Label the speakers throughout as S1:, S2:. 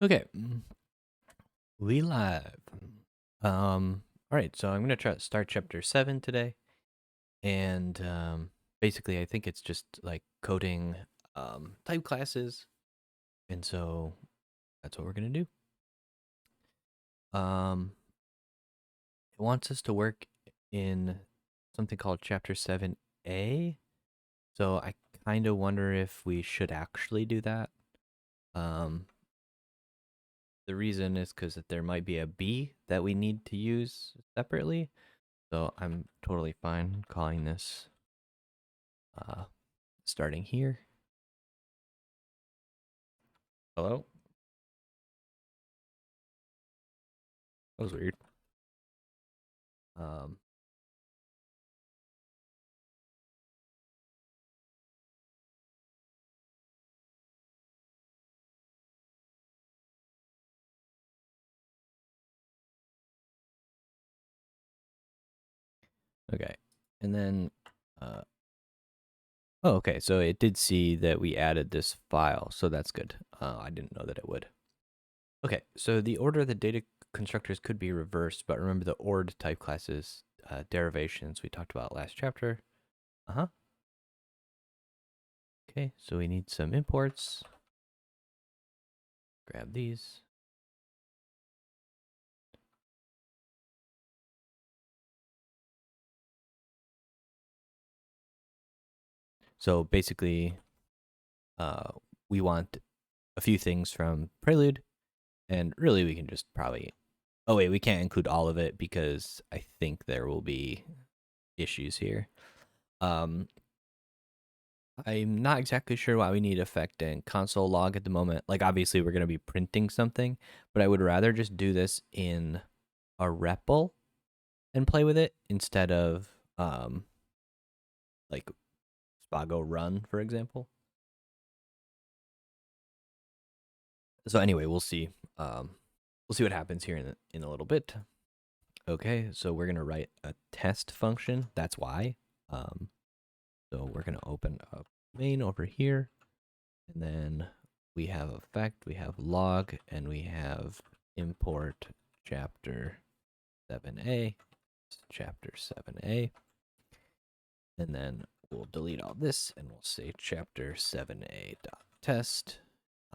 S1: Okay, we live. All right. So I'm gonna try start chapter 7 today, and basically, I think it's just like coding type classes, and so that's what we're gonna do. Um, it wants us to work in something called chapter 7A. So I kind of wonder if we should actually do that. Um, the reason is because there might be a B that we need to use separately. So I'm totally fine calling this uh, starting here. Hello? That was weird. Um, okay. And then, uh, oh, okay. So it did see that we added this file. So that's good. I didn't know that it would. Okay. So the order of the data constructors could be reversed, but remember the ORD type classes derivations we talked about last chapter. Uh huh. Okay. So we need some imports. Grab these. So basically, uh, we want a few things from Prelude, and really we can just probably. Oh wait, we can't include all of it because I think there will be issues here. Um, I'm not exactly sure why we need effect and console log at the moment. Like obviously we're gonna be printing something, but I would rather just do this in a REPL and play with it instead of like Spago run, for example. So anyway, we'll see. We'll see what happens here in a little bit. Okay, so we're gonna write a test function. That's why. Um, so we're gonna open up main over here, and then we have effect, we have log, and we have import chapter 7a, chapter 7a, and then we'll delete all this and we'll say chapter 7a dot test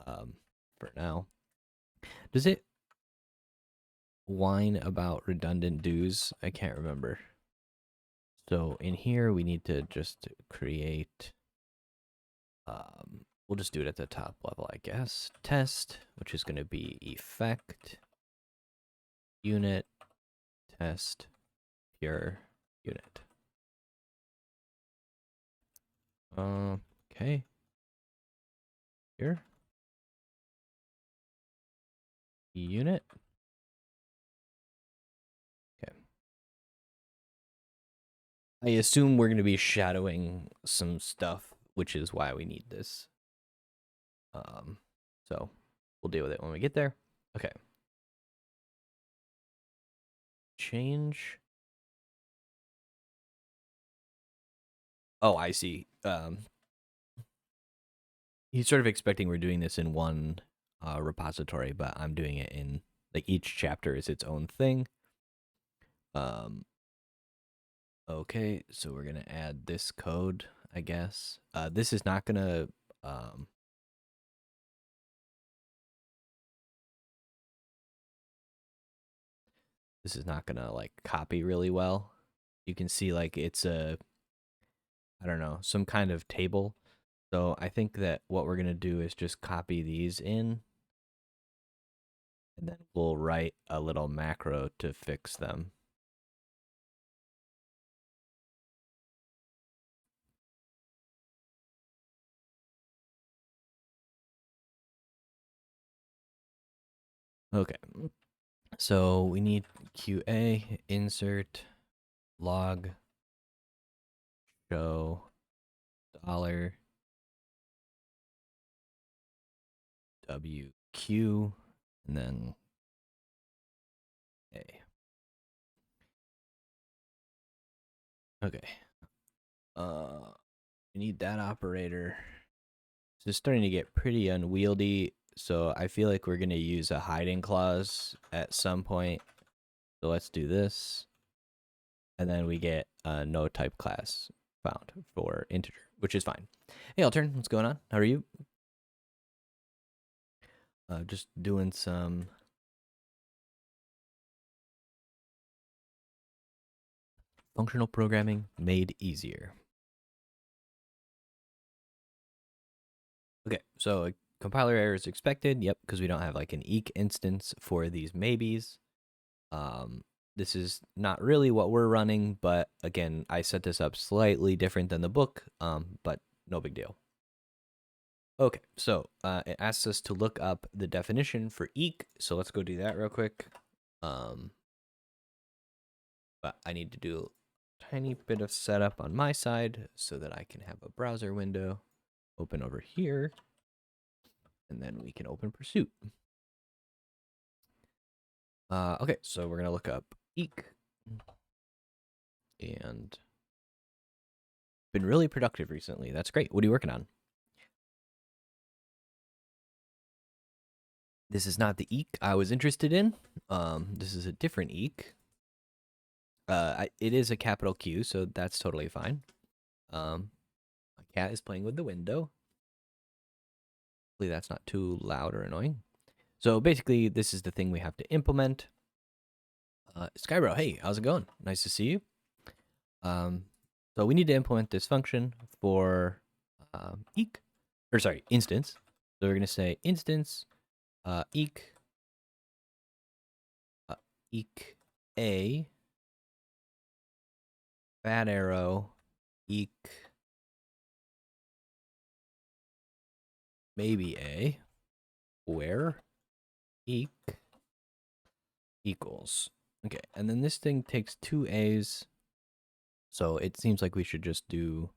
S1: for now. Does it whine about redundant do's? I can't remember. So in here, we need to just create, we'll just do it at the top level, I guess. Test, which is going to be effect, unit, test, pure, unit. Okay. Here. Unit. Okay. I assume we're going to be shadowing some stuff, which is why we need this. So we'll deal with it when we get there. Okay. Change. Oh, I see. He's sort of expecting we're doing this in one repository, but I'm doing it in like each chapter is its own thing. Um, okay, so we're gonna add this code, I guess. This is not gonna um, this is not gonna like copy really well. You can see like it's a I don't know some kind of table. So I think that what we're gonna do is just copy these in, and then we'll write a little macro to fix them. Okay. So we need QA, insert, log, show, dollar, WQ, and then A. Okay. We need that operator. This is starting to get pretty unwieldy. so I feel like we're going to use a hiding clause at some point. So let's do this. And then we get no type class found for integer, which is fine. Hey, Altern, what's going on? How are you? Just doing some functional programming made easier. Okay, so a compiler error is expected. Yep, because we don't have like an eq instance for these maybes. This is not really what we're running, but again, I set this up slightly different than the book, but no big deal. Okay, so it asks us to look up the definition for eq, so let's go do that real quick. But I need to do a tiny bit of setup on my side so that I can have a browser window open over here, and then we can open Pursuit. Okay, so we're gonna look up eq, and been really productive recently. That's great. What are you working on? This is not the eq I was interested in. This is a different eq. It is a capital Q, so that's totally fine. My cat is playing with the window. Hopefully that's not too loud or annoying. So basically, this is the thing we have to implement. Skybro, hey, how's it going? Nice to see you. So we need to implement this function for instance. So we're gonna say instance eq a fat arrow eq maybe a where eq equals. Okay, and then this thing takes two a's, so it seems like we should just do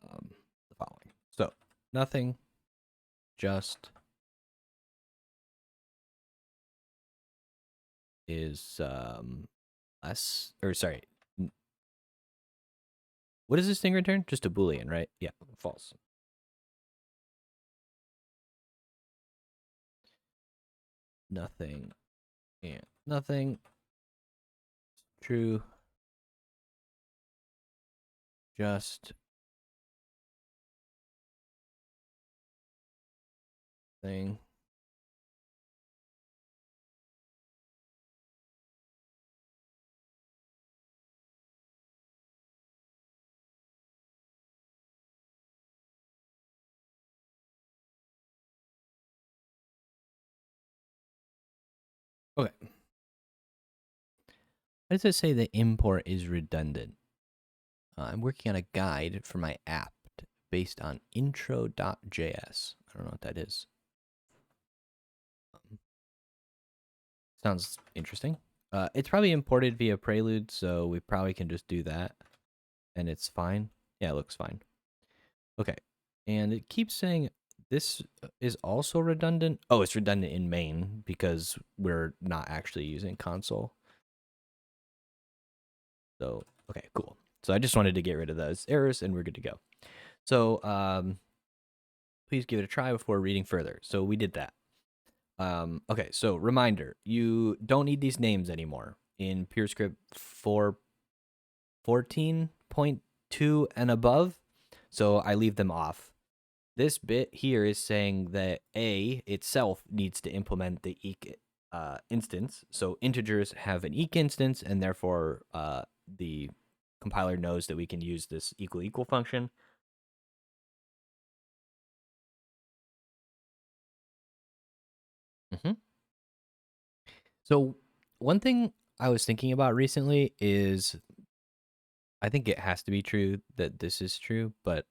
S1: the following. So nothing, just is less, or sorry, what does this thing return? Just a Boolean, right? Yeah, false. Nothing and nothing. True. Just thing. Okay. Why does it say the import is redundant? I'm working on a guide for my app based on intro.js. I don't know what that is. Sounds interesting. It's probably imported via Prelude, so we probably can just do that, and it's fine. Yeah, it looks fine. Okay, and it keeps saying this is also redundant. Oh, it's redundant in main because we're not actually using console. So, okay, cool. So I just wanted to get rid of those errors, and we're good to go. So, please give it a try before reading further. So we did that. Okay, so reminder, you don't need these names anymore in PureScript 4.14.2 and above, so I leave them off. This bit here is saying that A itself needs to implement the eq instance, so integers have an eq instance, and therefore the compiler knows that we can use this equal equal function. So one thing I was thinking about recently is I think it has to be true that this is true, but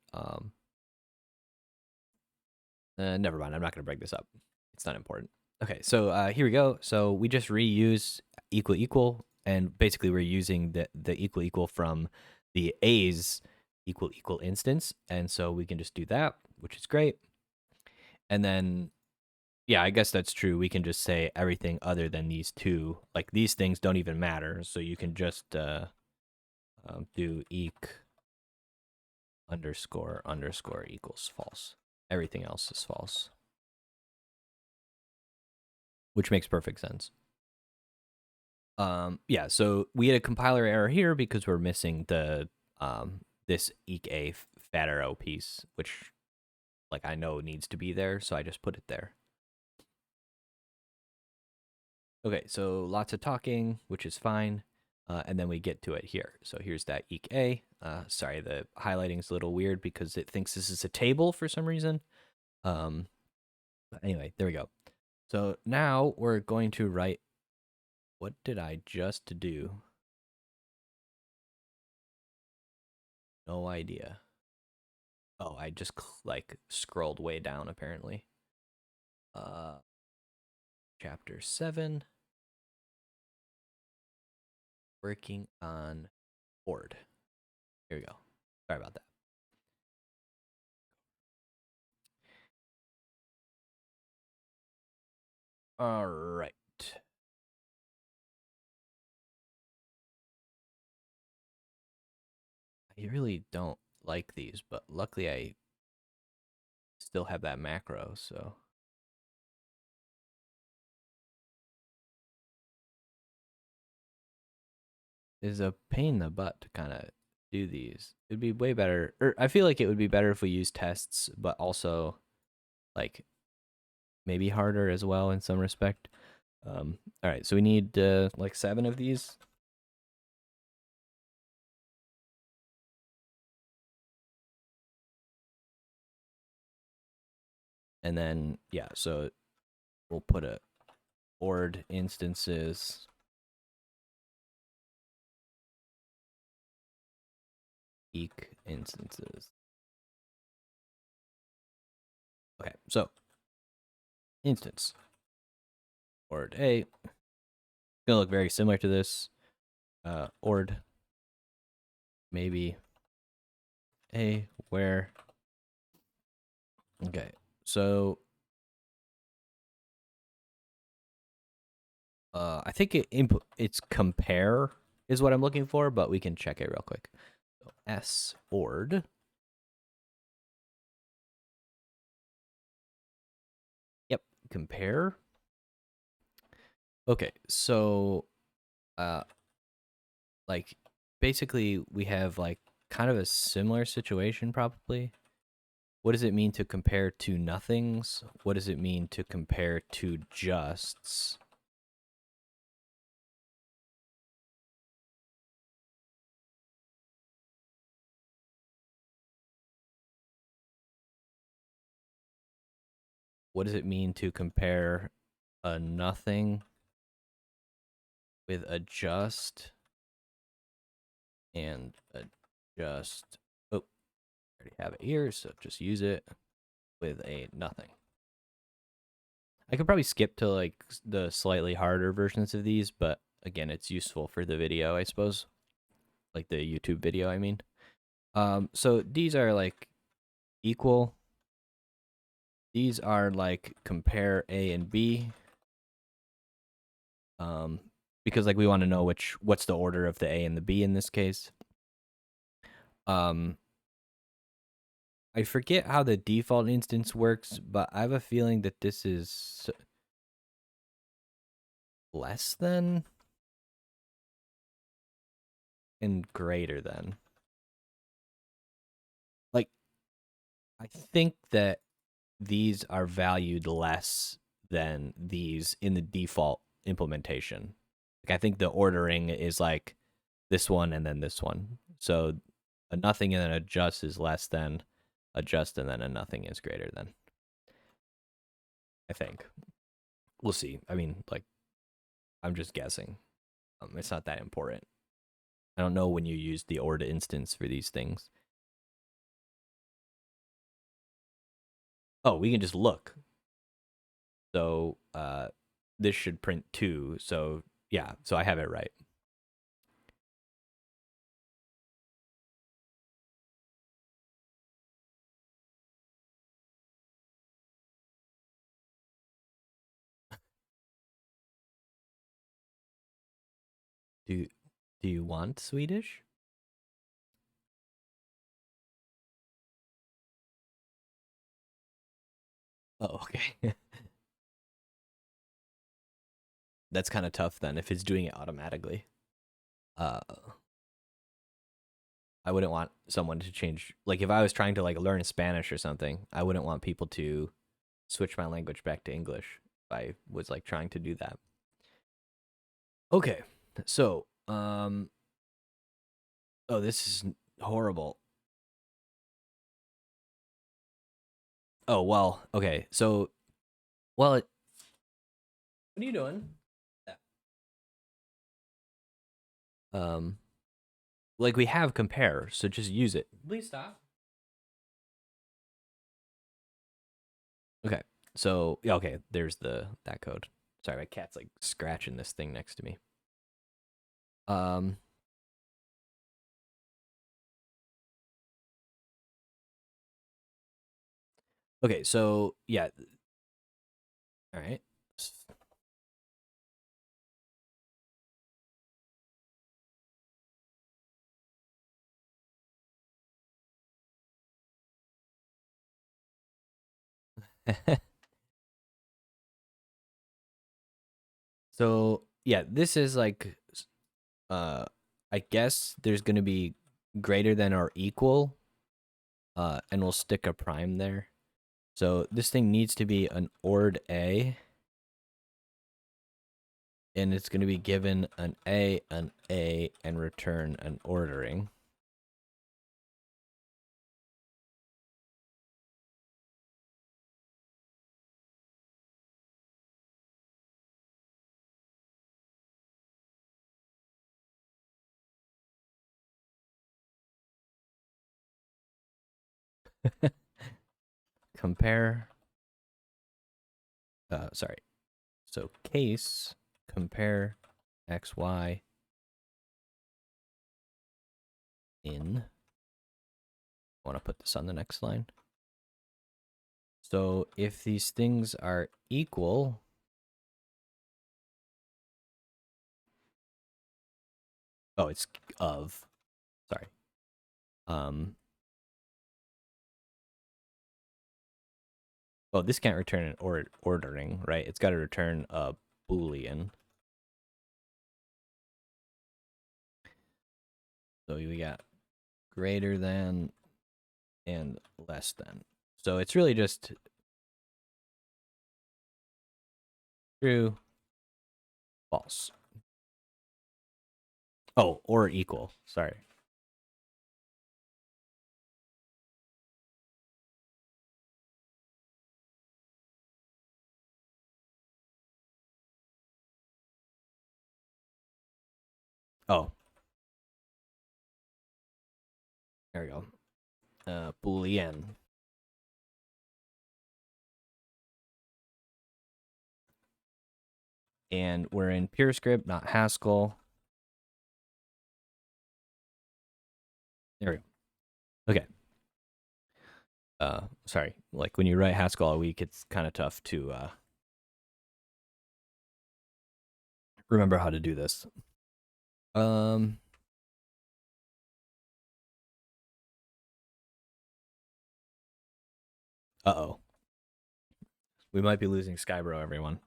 S1: never mind. I'm not going to break this up. It's not important. Okay, so here we go. So we just reuse equal equal, and basically we're using the equal equal from the A's equal equal instance, and so we can just do that, which is great. And then yeah, I guess that's true. We can just say everything other than these two. Like these things don't even matter, so you can just do eq underscore underscore equals false. Everything else is false. which makes perfect sense. Yeah, so we had a compiler error here because we're missing the this eq fat arrow piece, which like I know needs to be there, so I just put it there. Okay, so lots of talking, which is fine. And then we get to it here. So here's that eq. Sorry, the highlighting's a little weird because it thinks this is a table for some reason. But anyway, there we go. So now we're going to write. What did I just do? No idea. Oh, I just like scrolled way down apparently. Uh, chapter 7. Working on board. Here we go. Sorry about that. All right. I really don't like these, but luckily I still have that macro, so it's a pain in the butt to kind of do these. It'd be way better, or I feel like it would be better if we use tests, but also like maybe harder as well in some respect. All right, so we need like 7 of these. And then, yeah, so we'll put a board instances eq instances. Okay, so instance ord a. It's gonna look very similar to this. Ord maybe a where. Okay, so I think it's compare is what I'm looking for, but we can check it real quick. So s ord. Yep, compare. Okay, so like basically we have like kind of a similar situation probably. What does it mean to compare two nothings? What does it mean to compare two justs? What does it mean to compare a nothing with a just and a just? Oh, I already have it here, so just use it with a nothing. I could probably skip to like the slightly harder versions of these, but again, it's useful for the video, I suppose. Like the YouTube video, I mean. So these are like equal. These are like compare A and B. Because like we want to know what's the order of the A and the B in this case. I forget how the default instance works, but I have a feeling that this is less than and greater than. Like, I think that these are valued less than these in the default implementation. Like, I think the ordering is like this one and then this one. So a nothing and then a just is less than a just and then a nothing is greater than. I think. We'll see. I mean, like, I'm just guessing. It's not that important. I don't know when you use the ORD instance for these things. Oh, we can just look. So this should print 2. So yeah, so I have it right. Do do you want Swedish? Oh, okay. that's kind of tough then if it's doing it automatically. Uh, I wouldn't want someone to change. Like if I was trying to like learn Spanish or something, I wouldn't want people to switch my language back to English if I was like trying to do that. Okay, so oh, this is horrible. Oh well, okay, so well, what are you doing? Um, like we have compare, so just use it. Please stop. Okay, so yeah, okay, there's that code. Sorry, my cat's like scratching this thing next to me. Um, okay, so yeah, all right. So yeah, this is like uh I guess there's gonna be greater than or equal, and we'll stick a prime there. So this thing needs to be an ORed A, and it's gonna be given an A, and return an ordering. Compare sorry. So case compare XY in. I want to put this on the next line. So if these things are equal, oh, it's of. Sorry. Um. Oh, this can't return an ordering, right? It's got to return a boolean. So we got greater than and less than. So it's really just true, false. Oh, or equal. Sorry. Oh, there we go. Boolean. And we're in pure script, not Haskell. There we go. Okay. Sorry. Like when you write Haskell all week, it's kind of tough to remember how to do this. Um. Uh-oh. We might be losing Skybro, everyone.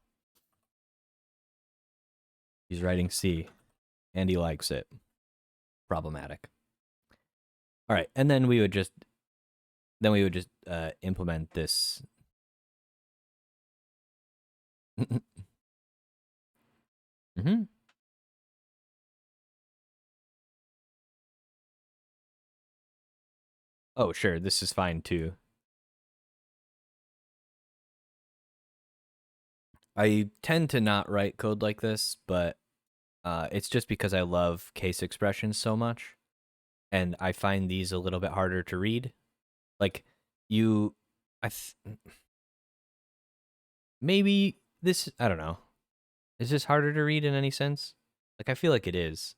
S1: He's writing C, and he likes it. Problematic. All right, and then we would just implement this. Mm-hmm. Oh, sure, this is fine too. I tend to not write code like this, but it's just because I love case expressions so much, and I find these a little bit harder to read. Like you, I maybe this. I don't know. Is this harder to read in any sense? Like I feel like it is,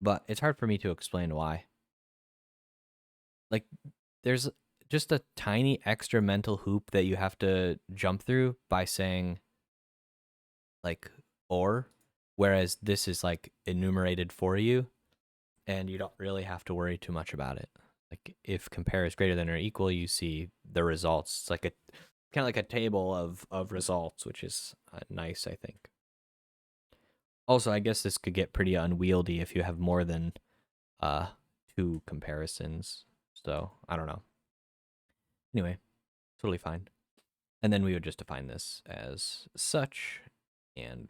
S1: but it's hard for me to explain why. Like there's just a tiny extra mental hoop that you have to jump through by saying like or, whereas this is like enumerated for you and you don't really have to worry too much about it. Like if compare is greater than or equal, you see the results. It's like kind of like a table of results, which is nice, I think. Also, I guess this could get pretty unwieldy if you have more than uh two comparisons. So I don't know. Anyway, totally fine. And then we would just define this as such, and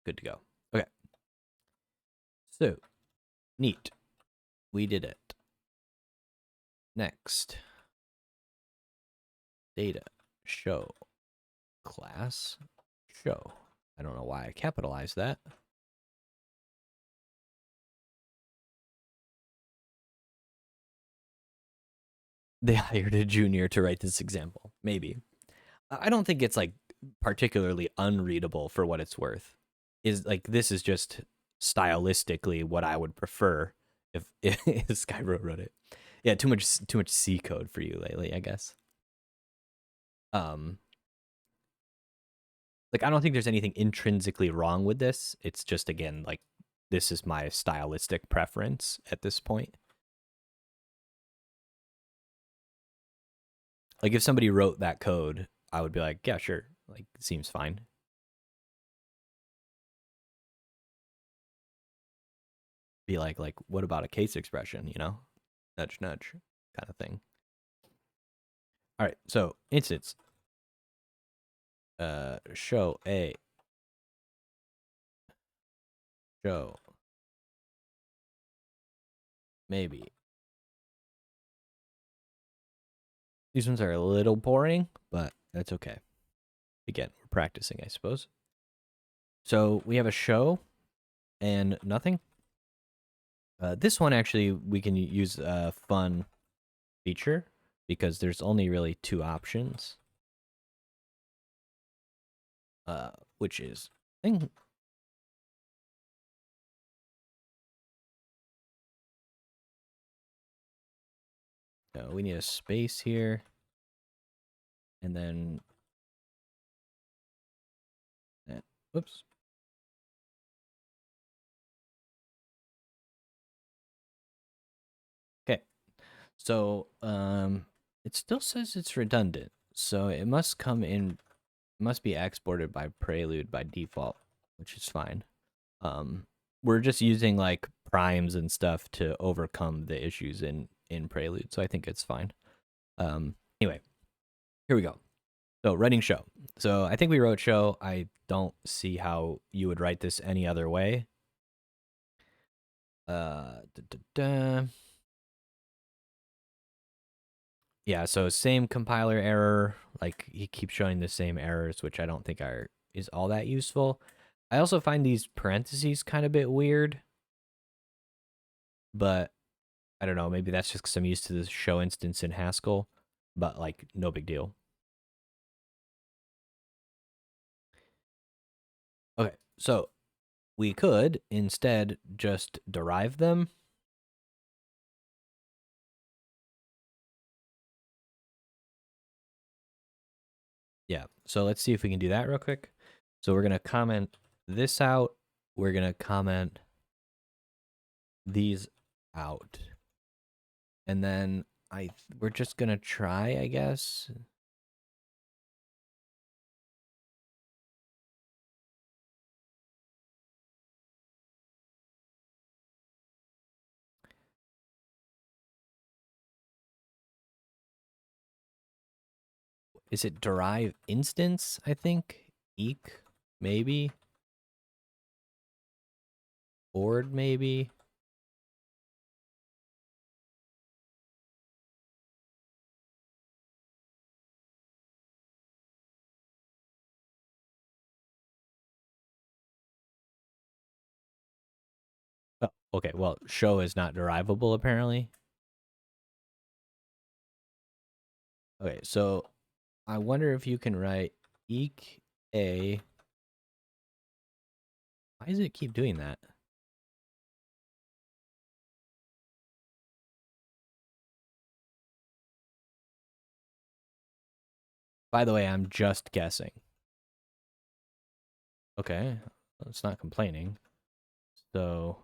S1: good to go. Okay. So neat. We did it. Next, data show class show. I don't know why I capitalized that. They hired a junior to write this example. Maybe. I don't think it's like particularly unreadable for what it's worth. Is like this is just stylistically what I would prefer if Skyro wrote it. Yeah, too much C code for you lately, I guess. Um like I don't think there's anything intrinsically wrong with this. It's just again like this is my stylistic preference at this point. Like if somebody wrote that code, I would be like, yeah, sure. Like it seems fine. Be like what about a case expression, you know? Nudge nudge kind of thing. All right, so instance show a show maybe. These ones are a little boring, but that's okay. Again, we're practicing, I suppose. So we have a show and nothing. This one actually we can use a fun feature because there's only really two options. Which is thing. We need a space here, and then whoops. Okay, so it still says it's redundant, so it must come in, must be exported by Prelude by default, which is fine. We're just using like primes and stuff to overcome the issues in Prelude, so I think it's fine. Anyway, here we go. So writing show. So I think we wrote show. I don't see how you would write this any other way. Yeah, so same compiler error. Like he keeps showing the same errors, which I don't think is all that useful. I also find these parentheses kind of a bit weird, but I don't know. Maybe that's just because I'm used to the show instance in Haskell, but like no big deal. Okay, so we could instead just derive them. Yeah, so let's see if we can do that real quick. So we're going to comment this out. We're going to comment these out. And then we're just going to try, I guess. Is it derive instance, I think? Eek, maybe? Board, maybe? Oh, okay, well, show is not derivable, apparently. Okay, so I wonder if you can write eek a. Why does it keep doing that? By the way, I'm just guessing. Okay, it's not complaining. So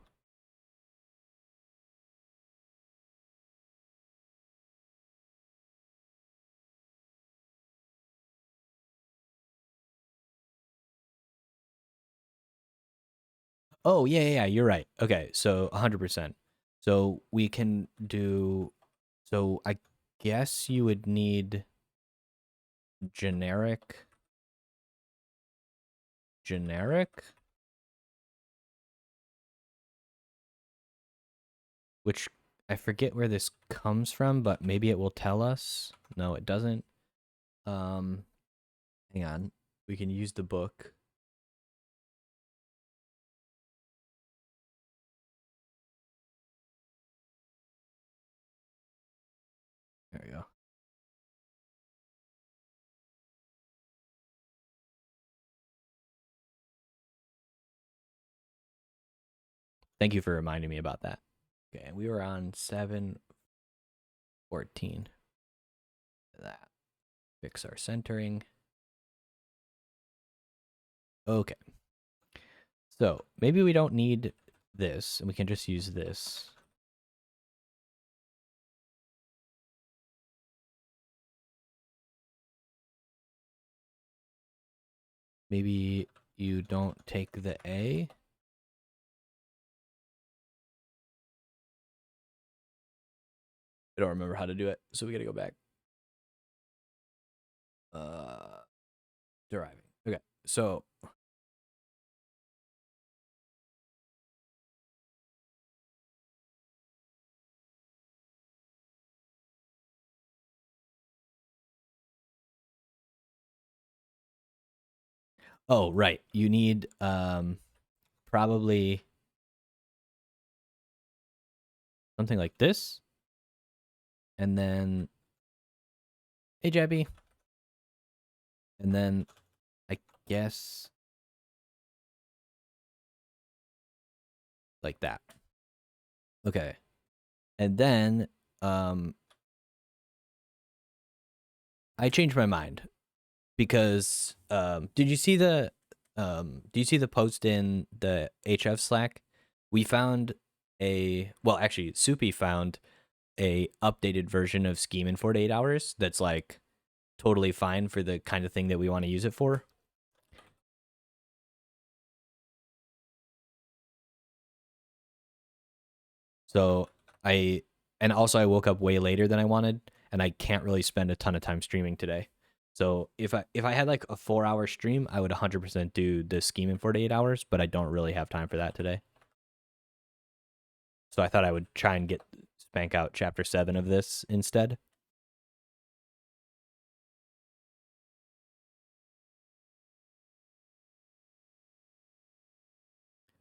S1: Oh, yeah, you're right. Okay, so 100%. So we can do. So I guess you would need generic, generic, which I forget where this comes from, but maybe it will tell us. No, it doesn't. Um, Hang on. We can use the book. There we go. Thank you for reminding me about that. Okay, we were on 7:14. That fix our centering. Okay. So maybe we don't need this and we can just use this. Maybe you don't take the A. I don't remember how to do it, so we gotta go back. Deriving. Okay, so oh right, you need probably something like this, and then hey Jabby, and then I guess like that. Okay, and then um I changed my mind because do you see the post in the HF Slack? We found actually Soupy found a updated version of Scheme in 48 hours that's like totally fine for the kind of thing that we want to use it for. So I and also I woke up way later than I wanted, and I can't really spend a ton of time streaming today. So if I had like a 4 hour stream, I would 100% do the Scheme in 48 hours, but I don't really have time for that today. So I thought I would try and get spank out chapter 7 of this instead.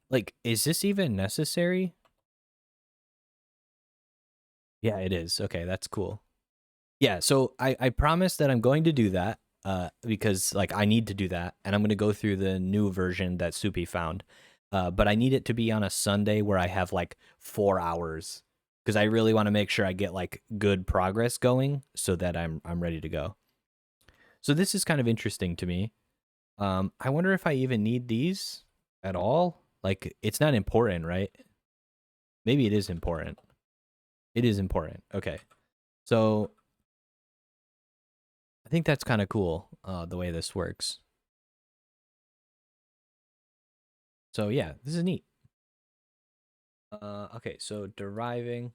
S1: Like, is this even necessary? Yeah, it is. Okay, that's cool. Yeah, so I promise that I'm going to do that because like I need to do that, and I'm going to go through the new version that Soupy found. But I need it to be on a Sunday where I have like 4 hours because I really want to make sure I get like good progress going so that I'm ready to go. So this is kind of interesting to me. I wonder if I even need these at all. Like, it's not important, right? Maybe it is important. It is important. Okay. So I think that's kind of cool, the way this works. So yeah, this is neat. Okay, so deriving.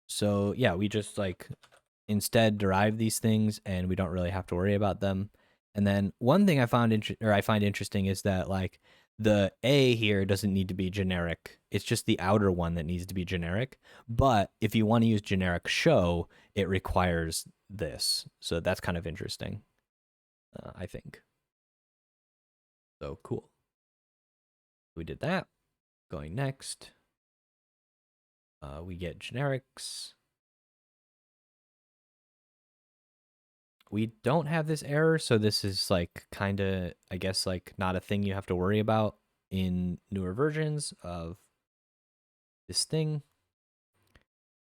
S1: So yeah, we just like instead derive these things, and we don't really have to worry about them. And then one thing I find interesting is that like the A here doesn't need to be generic. It's just the outer one that needs to be generic. But if you want to use generic show, it requires this. So that's kind of interesting, I think. So cool. We did that. Going next, we get generics. We don't have this error, so this is like kind of, I guess, like not a thing you have to worry about in newer versions of this thing.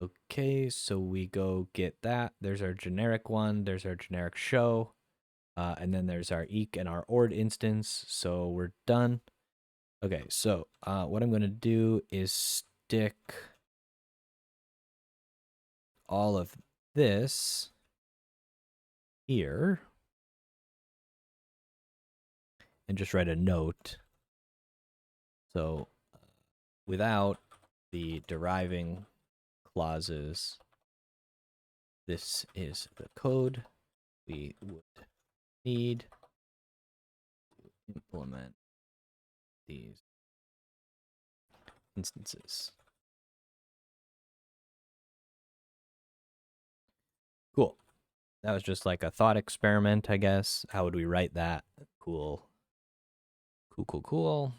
S1: Okay, so we go get that. There's our generic one. There's our generic show. And then there's our eq and our ord instance. So we're done. Okay, so what I'm going to do is stick all of this here and just write a note. So without the deriving clauses, this is the code we would need to implement these instances. Cool. That was just like a thought experiment, I guess. How would we write that? Cool. Cool.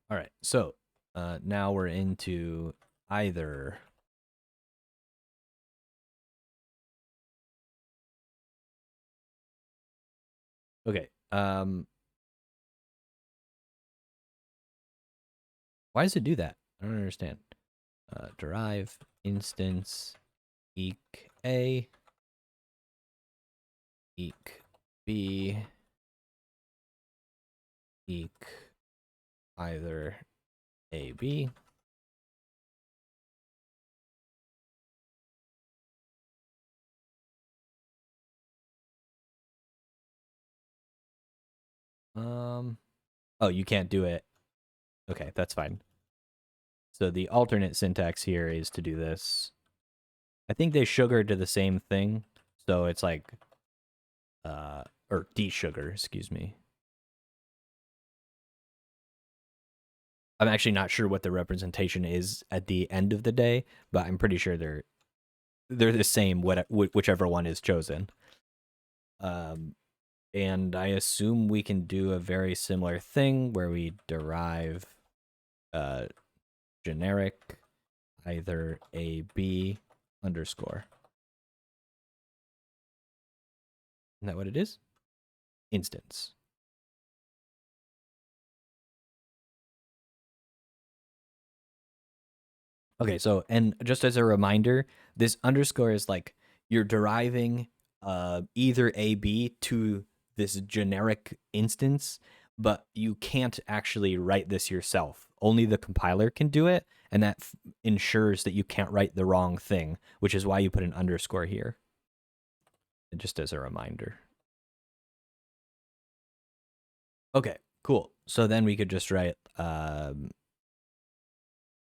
S1: All right, so now we're into either. Okay. Why does it do that? I don't understand. Derive instance eq a eq b eq either a b. Oh, you can't do it. Okay, that's fine. So the alternate syntax here is to do this. I think they sugar to the same thing, so it's like or desugar, excuse me. I'm actually not sure what the representation is at the end of the day, but I'm pretty sure they're the same whichever one is chosen. And I assume we can do a very similar thing where we derive generic either a b underscore. Isn't that what it is? Instance. Okay, so and just as a reminder, this underscore is like you're deriving either a b to this generic instance, but you can't actually write this yourself. Only the compiler can do it, and that ensures that you can't write the wrong thing, which is why you put an underscore here. Just as a reminder. Okay, cool. So then we could just write hello?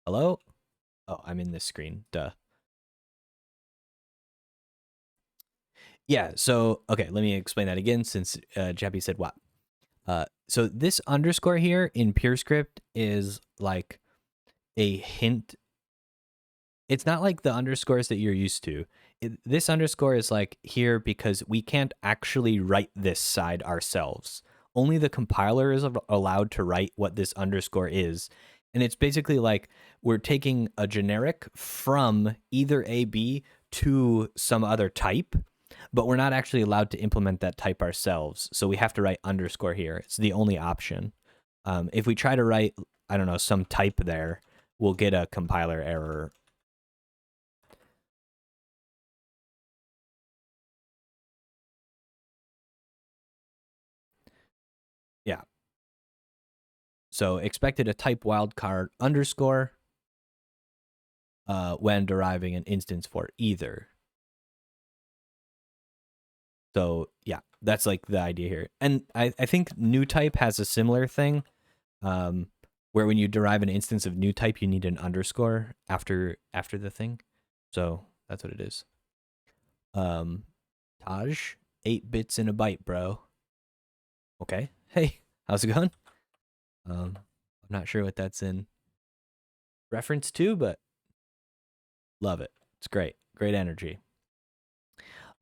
S1: Oh, I'm in this screen. Duh. Yeah, so okay, let me explain that again since Jeppy said what. So this underscore here in PureScript is like a hint. It's not like the underscores that you're used to. This underscore is like here because we can't actually write this side ourselves. Only the compiler is allowed to write what this underscore is. And it's basically like we're taking a generic from either AB to some other type, but we're not actually allowed to implement that type ourselves. So we have to write underscore here. It's the only option. If we try to write, I don't know, some type there, we'll get a compiler error. Yeah. So expected a type wildcard underscore when deriving an instance for either. So yeah, that's like the idea here. And I think new type has a similar thing where when you derive an instance of new type, you need an underscore after the thing. So that's what it is. Taj, 8 bits in a byte, bro. Okay. Hey, how's it going? I'm not sure what that's in reference to, but love it. It's great. Great energy.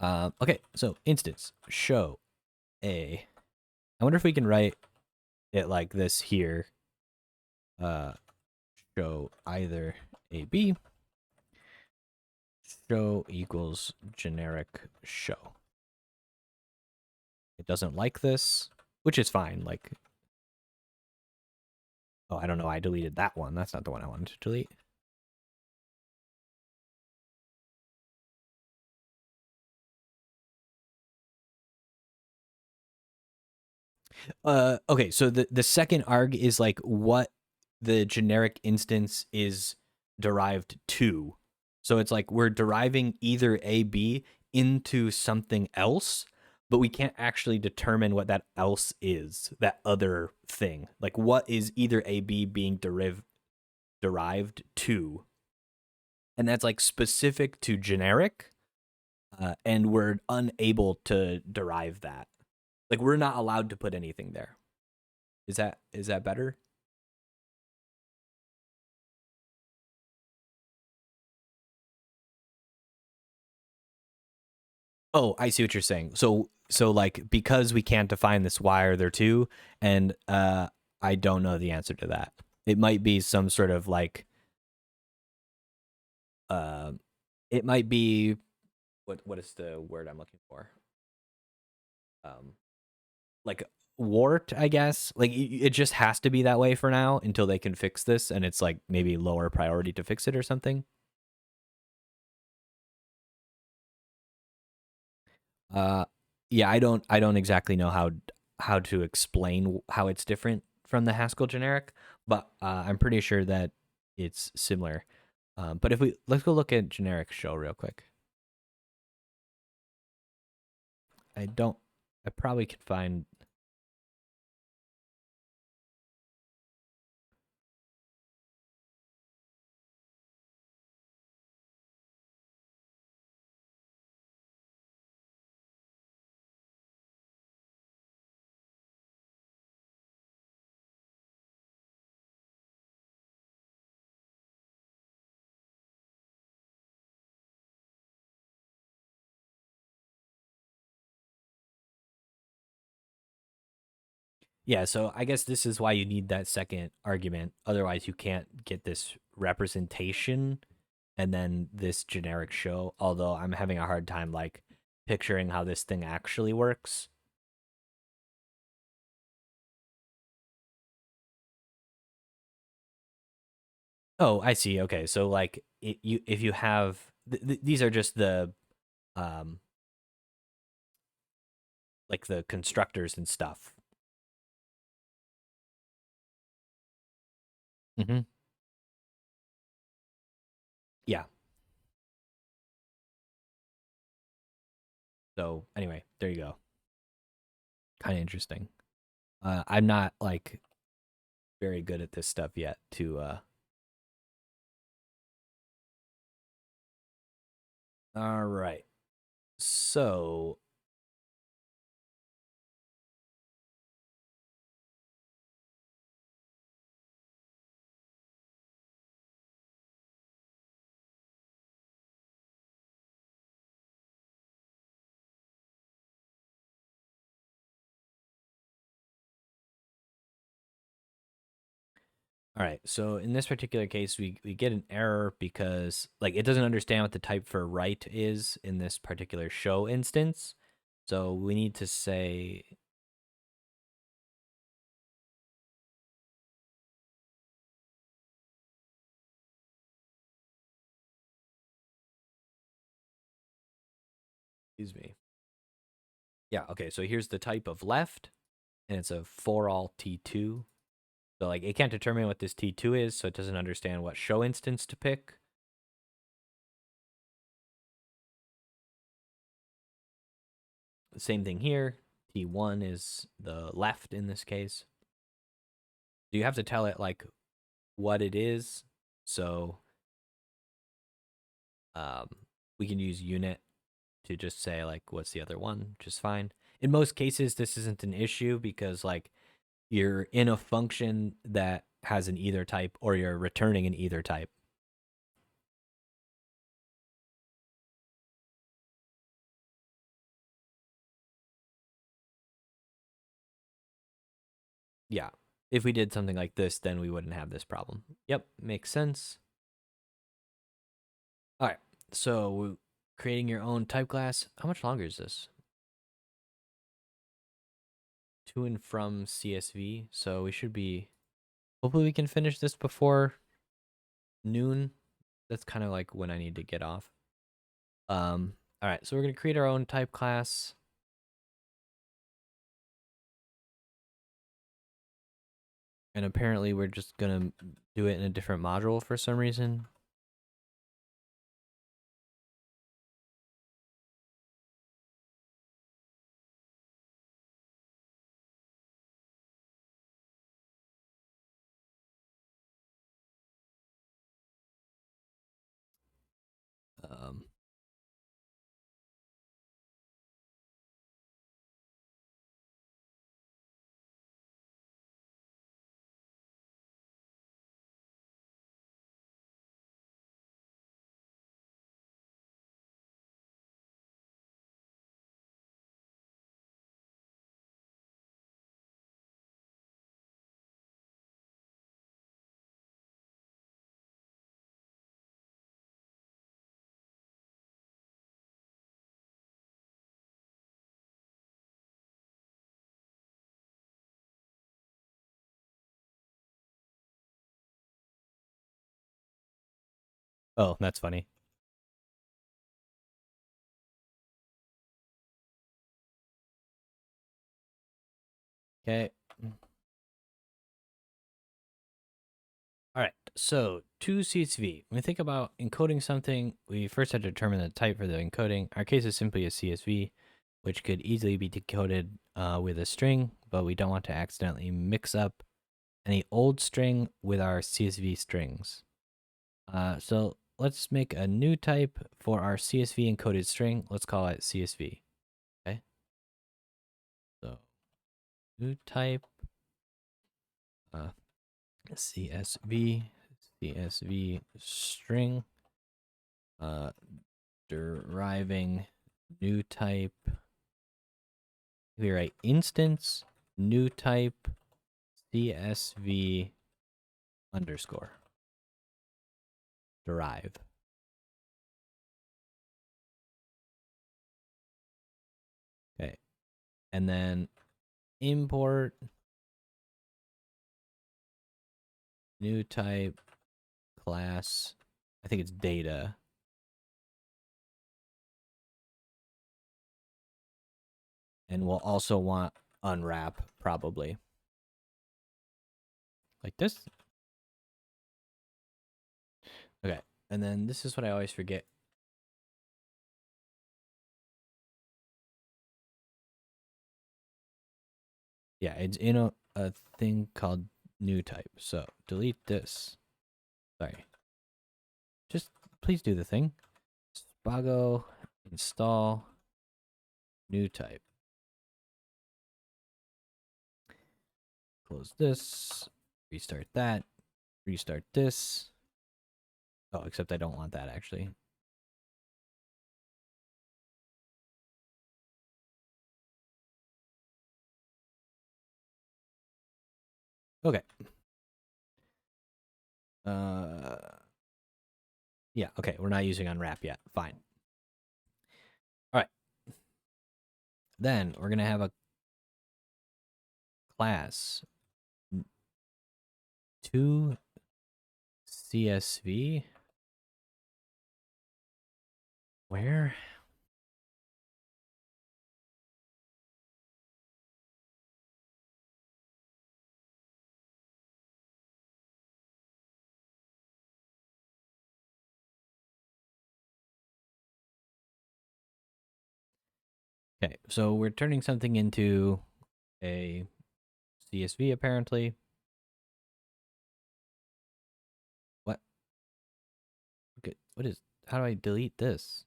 S1: Okay, so instance show a. I wonder if we can write it like this here. Show either a b. Show equals generic show. It doesn't like this, which is fine. Like, oh, I don't know. I deleted that one. That's not the one I wanted to delete. Okay, so the second arg is like what the generic instance is derived to. So it's like we're deriving either a b into something else, but we can't actually determine what that else is, that other thing. Like, what is either a b being derived to? And that's like specific to generic, and we're unable to derive that. Like, we're not allowed to put anything there. Is that better? Oh, I see what you're saying. So like, because we can't define this, why are there two? And I don't know the answer to that. It might be some sort of like uh it might be what is the word I'm looking for? Um like warped, I guess. Like, it just has to be that way for now until they can fix this, and it's like maybe lower priority to fix it or something. Uh, yeah, I don't exactly know how to explain how it's different from the Haskell generic, but I'm pretty sure that it's similar. But if we let's go look at generic show real quick. I don't. I probably could find. Yeah, so I guess this is why you need that second argument. Otherwise, you can't get this representation and then this generic show. Although I'm having a hard time like picturing how this thing actually works. Oh, I see. Okay, so like you if you have these are just the um like the constructors and stuff. Hmm. Yeah. So anyway, there you go. Kind of interesting. I'm not like very good at this stuff yet. To all right. So all right. So in this particular case, we get an error because like it doesn't understand what the type for write is in this particular show instance. So we need to say, excuse me. Yeah, okay. So here's the type of left, and it's a for all T2. So like it can't determine what this T2 is, so it doesn't understand what show instance to pick. The same thing here. T1 is the left in this case. So you have to tell it like what it is. So um, we can use unit to just say like what's the other one, which is fine. In most cases, this isn't an issue because like you're in a function that has an either type or you're returning an either type. Yeah. If we did something like this, then we wouldn't have this problem. Yep, makes sense. All right. So creating your own type class. How much longer is this? To and from CSV. So we should be. Hopefully, we can finish this before noon. That's kind of like when I need to get off. All right. So we're gonna create our own type class, and apparently we're just gonna do it in a different module for some reason. Oh, that's funny. Okay. All right. So to CSV, when we think about encoding something, we first have to determine the type for the encoding. Our case is simply a CSV, which could easily be decoded with a string, but we don't want to accidentally mix up any old string with our CSV strings. So let's make a new type for our CSV encoded string. Let's call it CSV. Okay. So new type uh, CSV string uh, deriving new type. We write instance new type CSV underscore derive. Okay. And then import new type class. I think it's data. And we'll also want unwrap probably. Like this. Okay. And then this is what I always forget. Yeah, it's in a thing called new type. So delete this. Sorry. Just please do the thing. Spago install new type. Close this. Restart that. Restart this. Oh, except I don't want that actually. Okay. Yeah, okay. We're not using unwrap yet. Fine. All right. Then we're going to have a class to CSV. Where? Okay, so we're turning something into a CSV apparently. What? Okay, what is? How do I delete this?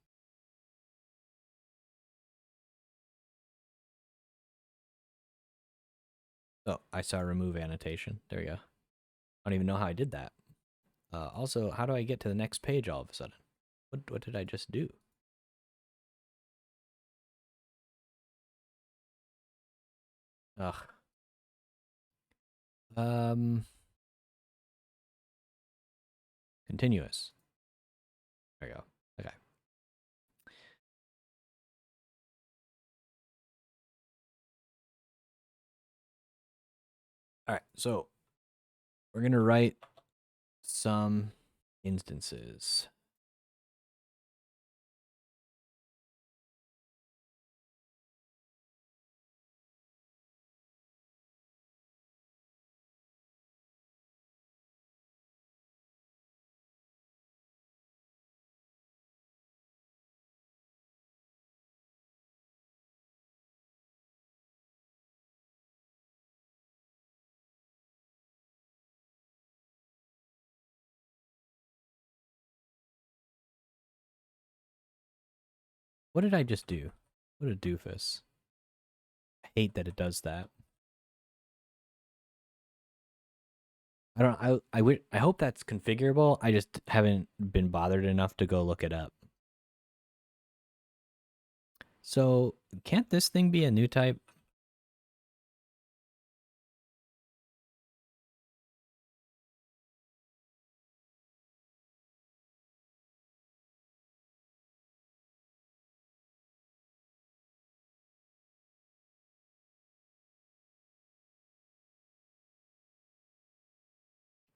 S1: Oh, I saw remove annotation. There you go. I don't even know how I did that. Also, how do I get to the next page all of a sudden? What did I just do? Ugh. Um, continuous. There you go. Okay. All right. So we're gonna write some instances. What did I just do? What a doofus. I hate that it does that. I don't. I hope that's configurable. I just haven't been bothered enough to go look it up. So can't this thing be a new type?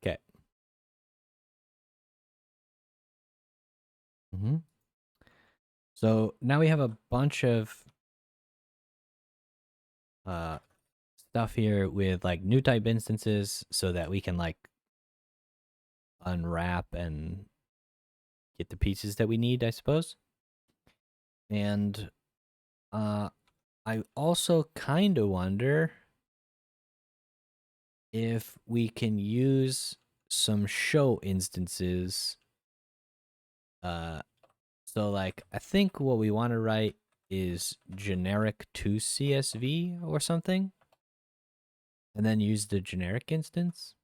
S1: Okay. Mm-hmm. So now we have a bunch of stuff here with like new type instances so that we can like unwrap and get the pieces that we need, I suppose. And I also kind of wonder if we can use some show instances. So like I think what we want to write is generic to CSV or something, and then use the generic instance.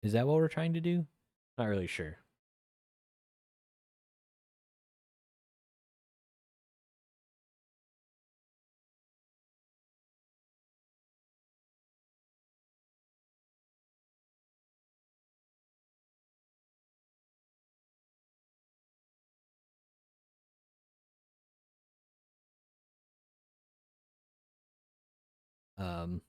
S1: Is that what we're trying to do? Not really sure. Um,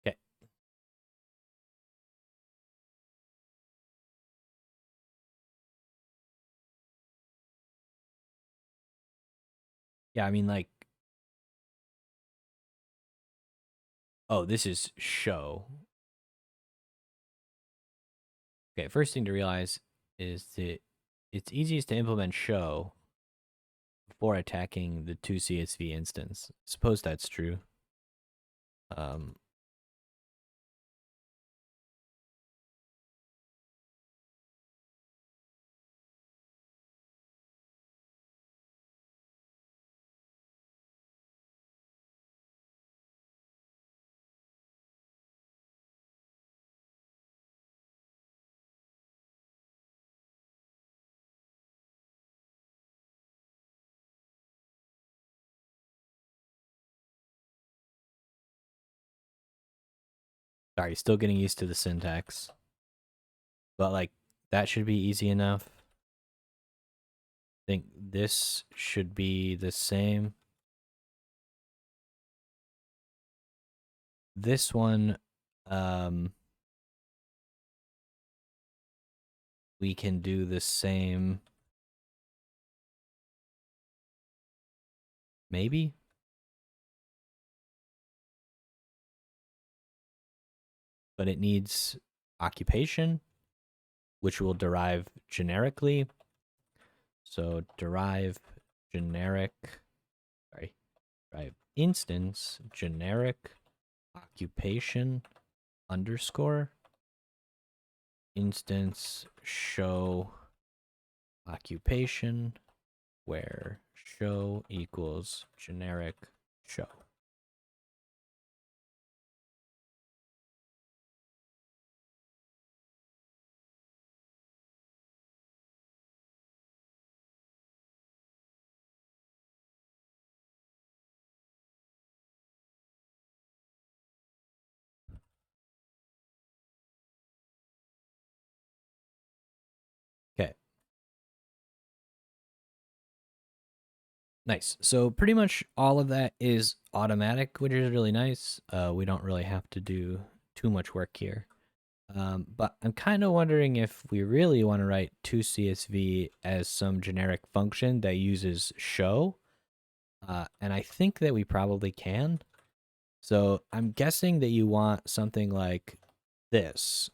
S1: okay. Yeah, I mean like, oh, this is show. Okay, first thing to realize is that it's easiest to implement show before attacking the 2CSV instance. Suppose that's true. Um, Sorry, still getting used to the syntax, but like that should be easy enough. I think this should be the same. This one, um, we can do the same. Maybe, but it needs occupation, which will derive generically. So derive generic, sorry, derive instance generic occupation underscore instance show occupation where show equals generic show. Okay. Nice. So pretty much all of that is automatic, which is really nice. We don't really have to do too much work here. But I'm kind of wondering if we really want to write 2CSV as some generic function that uses show. And I think that we probably can. So I'm guessing that you want something like this.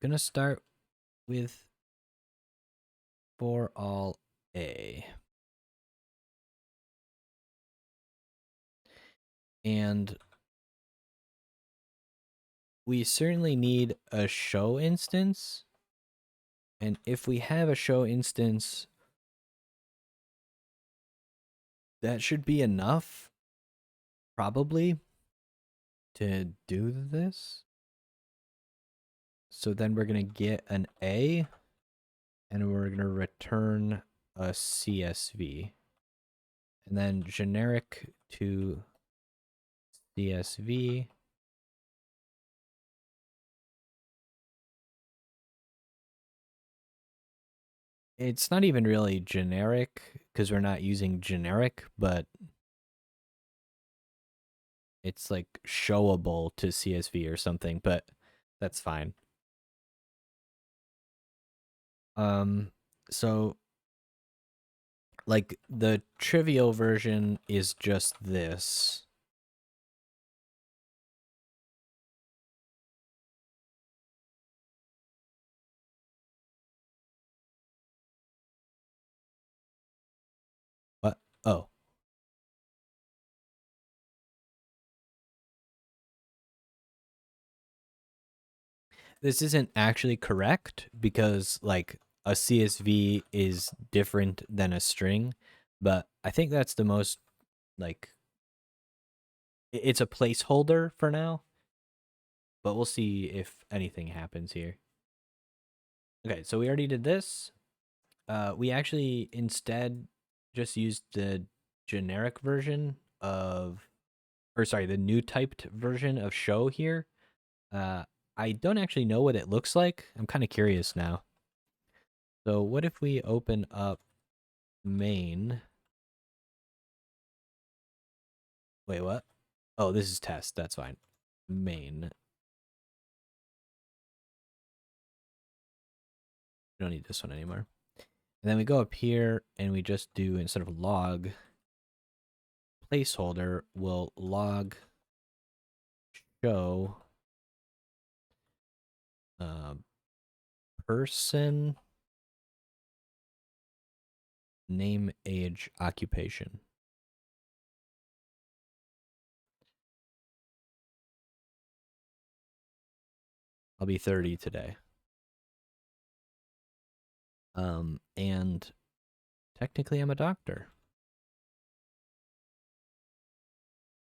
S1: Gonna start with for all A. And we certainly need a show instance. And if we have a show instance, that should be enough, probably, to do this. So then we're going to get an A, and we're going to return a CSV. and then generic to CSV. It's not even really generic because we're not using generic, but it's like showable to CSV or something, but that's fine. So like the trivial version is just this. What? Oh, this isn't actually correct because like a CSV is different than a string, but I think that's the most like it's a placeholder for now, but we'll see if anything happens here. Okay, so we already did this. We actually instead just used the generic version of, or sorry, the new typed version of show here. Uh, I don't actually know what it looks like. I'm kind of curious now. So what if we open up main? Wait, what? Oh, this is test. That's fine. Main. We don't need this one anymore. And then we go up here and we just do, instead of log placeholder, we'll log show person name, age, occupation. I'll be 30 today. And technically I'm a doctor.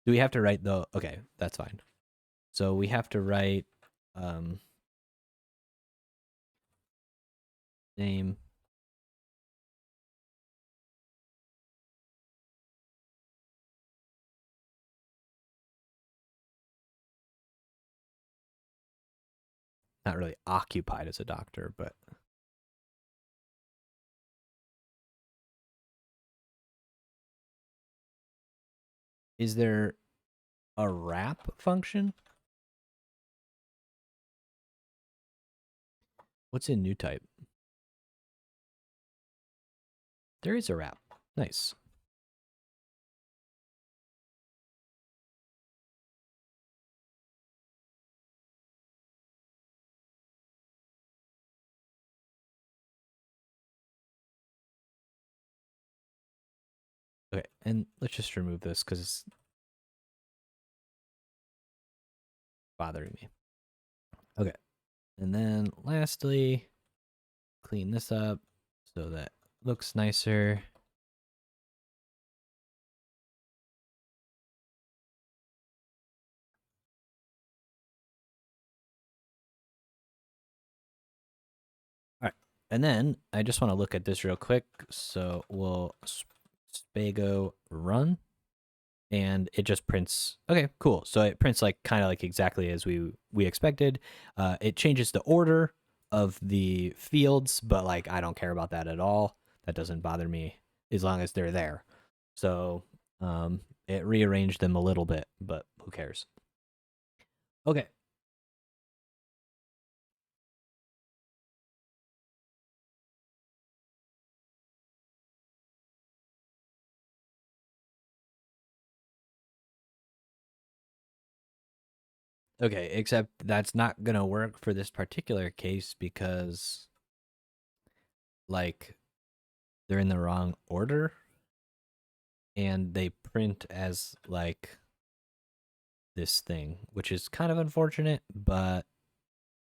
S1: Do we have to write the, okay, that's fine. So we have to write name, not really occupied as a doctor, but is there a wrap function? What's in new type? There is a wrap. Nice. Okay, and let's just remove this because it's bothering me. Okay, and then lastly, clean this up so that looks nicer. All right, and then I just want to look at this real quick. So we'll spago run, and it just prints. Okay, cool. So it prints like kind of like exactly as we expected. It changes the order of the fields, but like I don't care about that at all. That doesn't bother me as long as they're there. So it rearranged them a little bit, but who cares? Okay. Okay, except that's not gonna work for this particular case because like they're in the wrong order and they print as like this thing, which is kind of unfortunate, but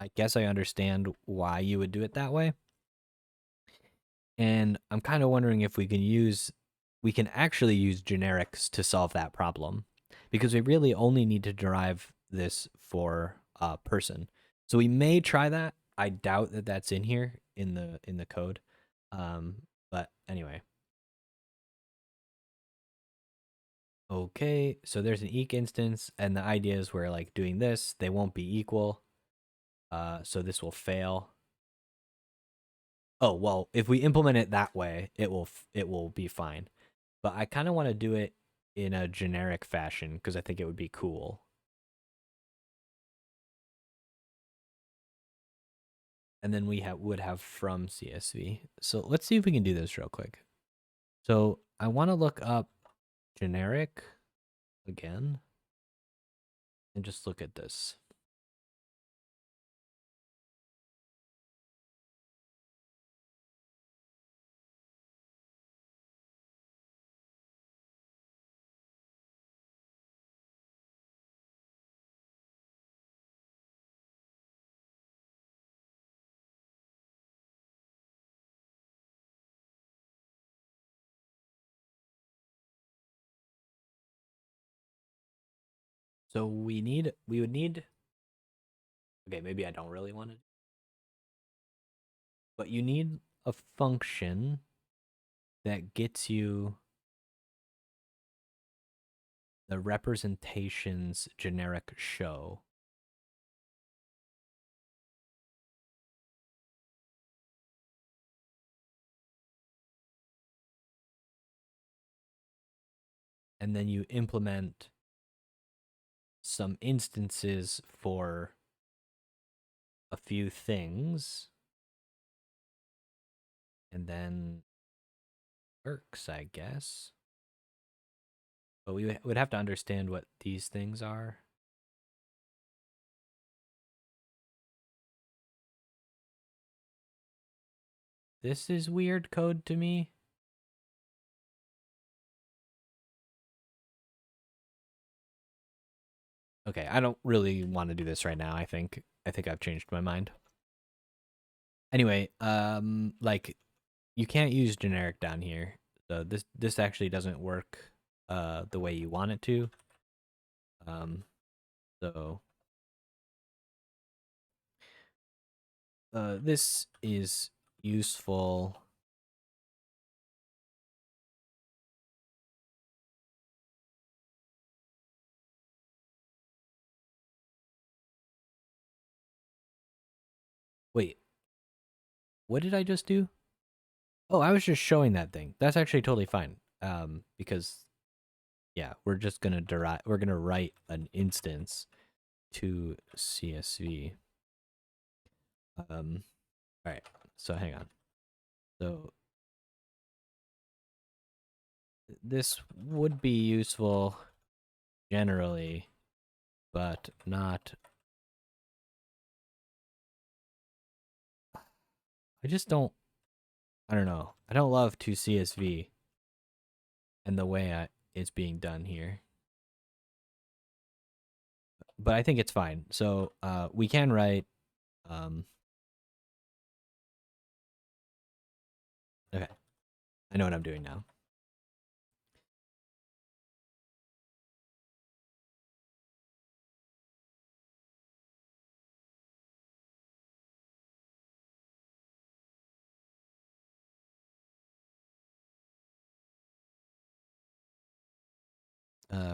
S1: I guess I understand why you would do it that way. And I'm kind of wondering if we can actually use generics to solve that problem because we really only need to derive this for a person. So we may try that. I doubt that that's in here in the code. But anyway, Okay, so there's an eq instance, and the idea is we're like doing this, they won't be equal. So this will fail. Oh, well, if we implement it that way, it will be fine. But I kind of want to do it in a generic fashion because I think it would be cool. And then we would have from CSV. So let's see if we can do this real quick. So I want to look up generic again and just look at this. So we would need, okay, maybe I don't really want to, but you need a function that gets you the representations generic show. And then you implement some instances for a few things, and then works, I guess. But we would have to understand what these things are. This is weird code to me. Okay, I don't really want to do this right now. I think I've changed my mind. Anyway, like you can't use generic down here. So this actually doesn't work the way you want it to. Um so this is useful. Wait, what did I just do? Oh, I was just showing that thing. That's actually totally fine. Because yeah, we're gonna write an instance to CSV. All right. So hang on. So this would be useful generally, but not. I just don't. I don't know. I don't love to CSV and the way it's being done here. But I think it's fine. So we can write. Um, okay, I know what I'm doing now.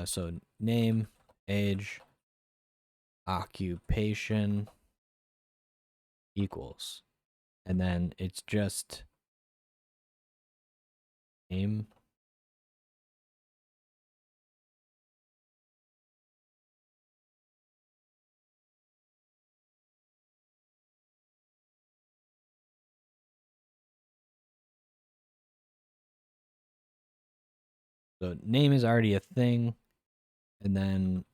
S1: So name, age, occupation equals, and then it's just name. So name is already a thing, and then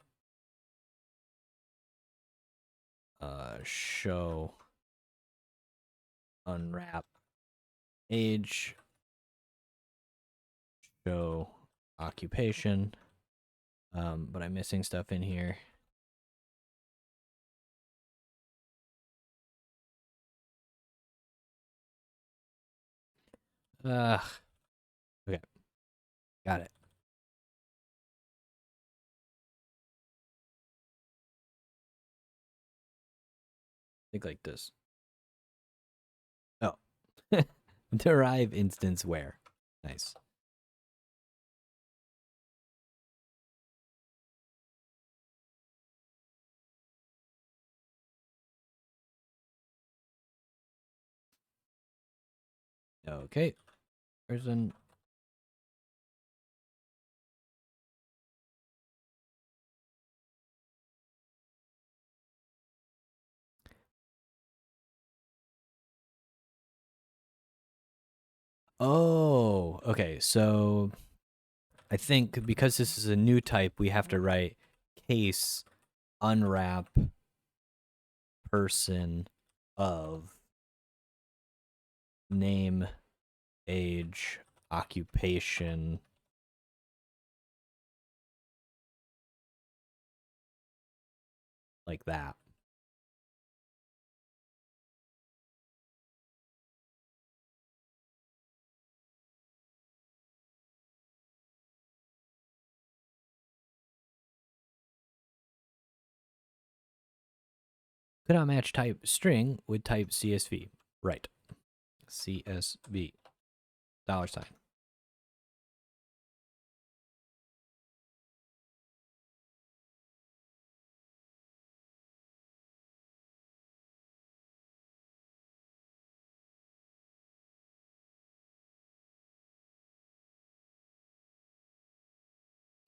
S1: show unwrap age, show occupation. But I'm missing stuff in here. Okay, got it. Think like this. Oh, derive instance where. Nice. Okay. There's an. Oh, okay. So I think because this is a new type, we have to write case unwrap person of name, age, occupation, like that. Could not match type string with type CSV. Right. CSV. $sign.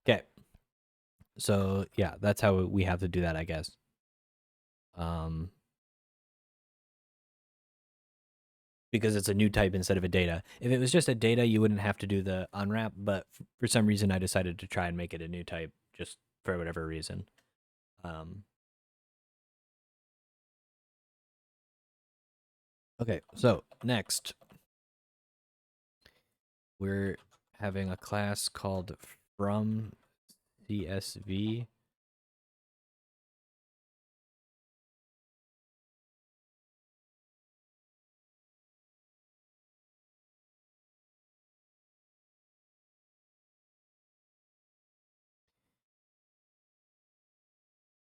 S1: Okay. So yeah, that's how we have to do that, I guess. Um, because it's a new type instead of a data. If it was just a data, you wouldn't have to do the unwrap. But for some reason, I decided to try and make it a new type, just for whatever reason. Okay, so next we're having a class called from CSV.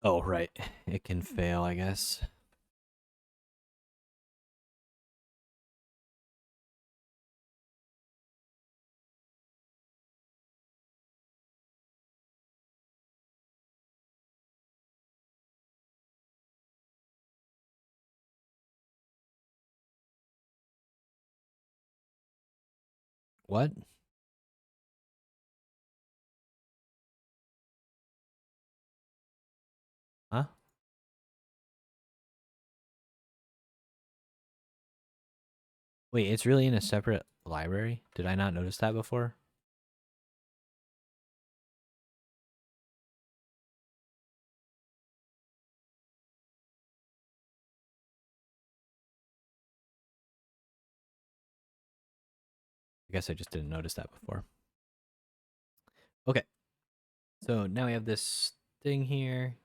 S1: Oh, right. It can fail, I guess. What? Huh? Wait, it's really in a separate library? Did I not notice that before? I guess I just didn't notice that before. Okay. So now we have this thing here.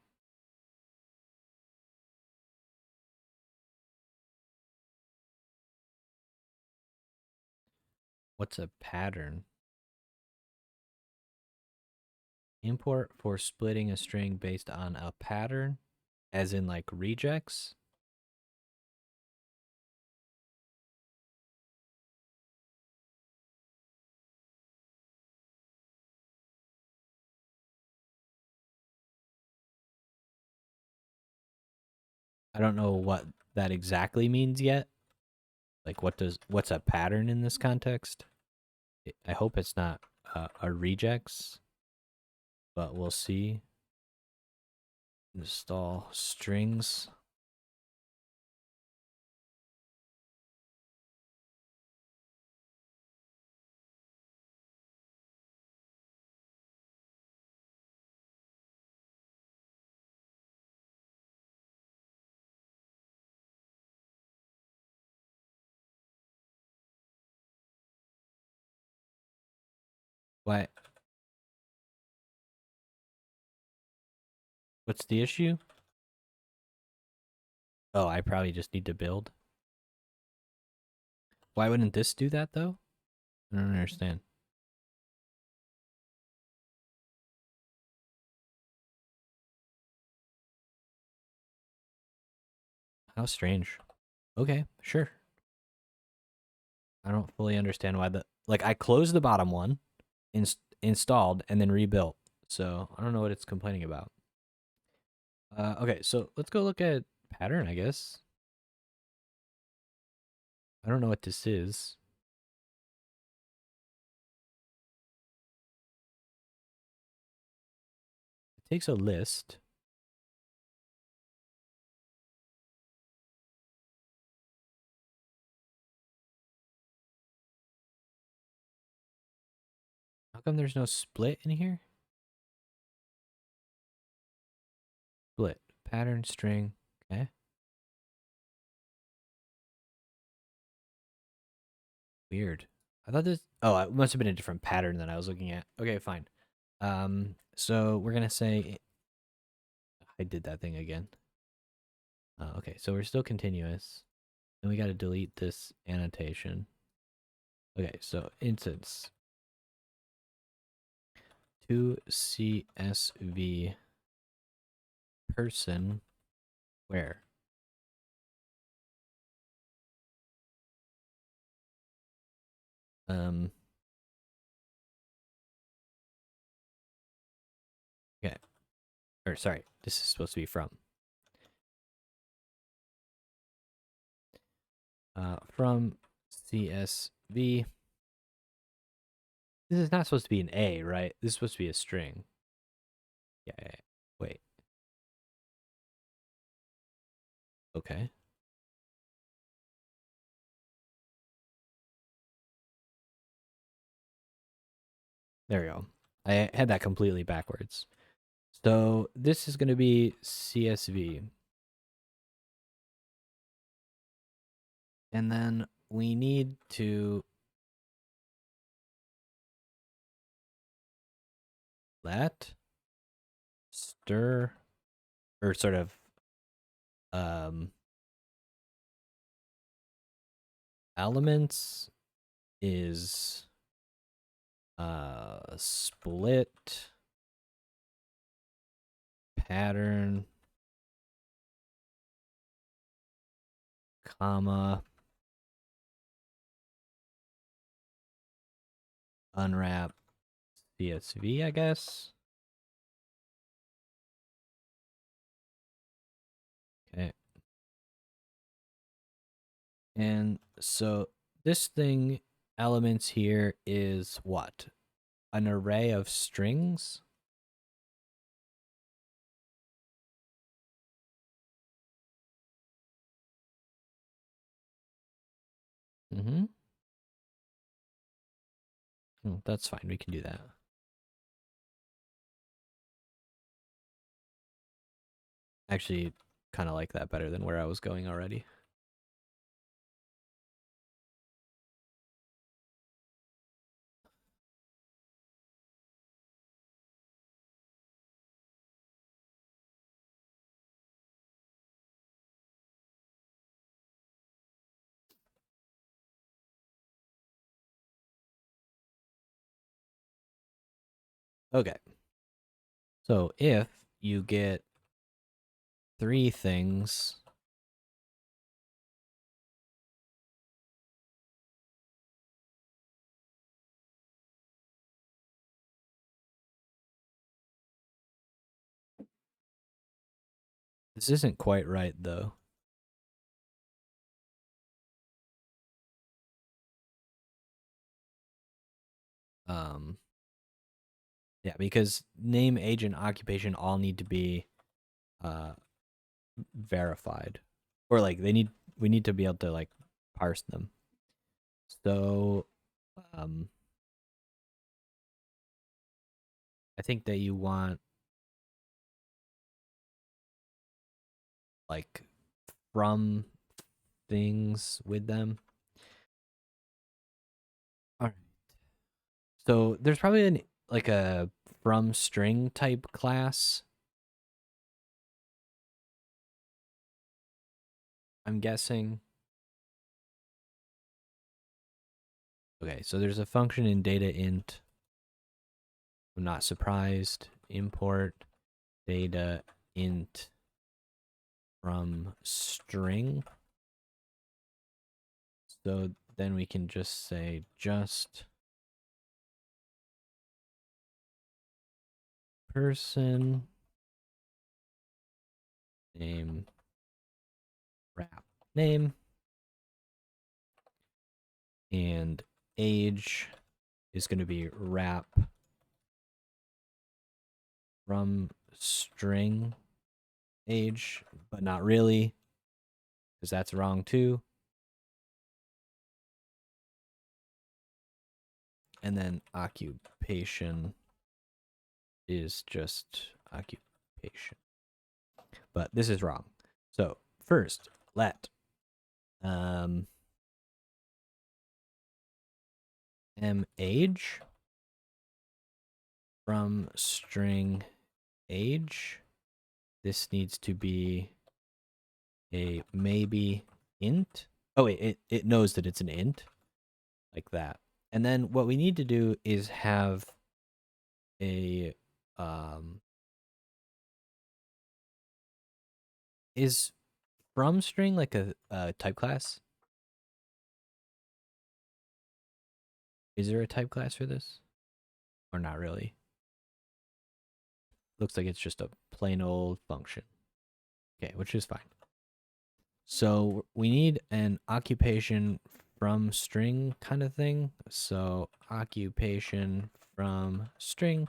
S1: What's a pattern? Import for splitting a string based on a pattern, as in like regex. I don't know what that exactly means yet. Like, what's a pattern in this context? I hope it's not a regex, but we'll see. Install strings. Why? What's the issue? Oh, I probably just need to build. Why wouldn't this do that though? I don't understand. How strange. Okay, sure. I don't fully understand why I closed the bottom one, installed, and then rebuilt. So I don't know what it's complaining about. Okay, so let's go look at pattern, I guess. I don't know what this is. takes a list. How come there's no split in here? Split. Pattern string. Okay. Weird. I thought this. Oh, it must have been a different pattern that I was looking at. Okay, fine. So we're gonna say I did that thing again. Okay, so we're still continuous. And we got to delete this annotation. Okay, so instance to CSV person where okay, or sorry, this is supposed to be from CSV. This is not supposed to be an A, right? This is supposed to be a string. Yeah. Wait. Okay. There we go. I had that completely backwards. So this is going to be CSV. And then we need to let stir or sort of elements is split pattern comma unwrap CSV, I guess. Okay. And so this thing elements here is what? An array of strings? Mm-hmm. Oh, that's fine. We can do that. Actually, kind of like that better than where I was going already. Okay. So if you get 3 things, this isn't quite right though. Yeah, because name, age, and occupation all need to be verified, or like we need to be able to like parse them. So, I think that you want like from things with them. All right. So there's probably like a from string type class. I'm guessing. Okay, so there's a function in data int. I'm not surprised. Import data int from string. So then we can just say just person name wrap name and age is going to be wrap from string age, but not really, because that's wrong too. And then occupation is just occupation. But this is wrong. So first, let m age from string age. This needs to be a maybe int. Oh wait, it knows that it's an int, like that. And then what we need to do is have a is from string like a type class? Is there a type class for this? Or not really? Looks like it's just a plain old function. Okay, which is fine. So we need an occupation from string kind of thing. So occupation from string.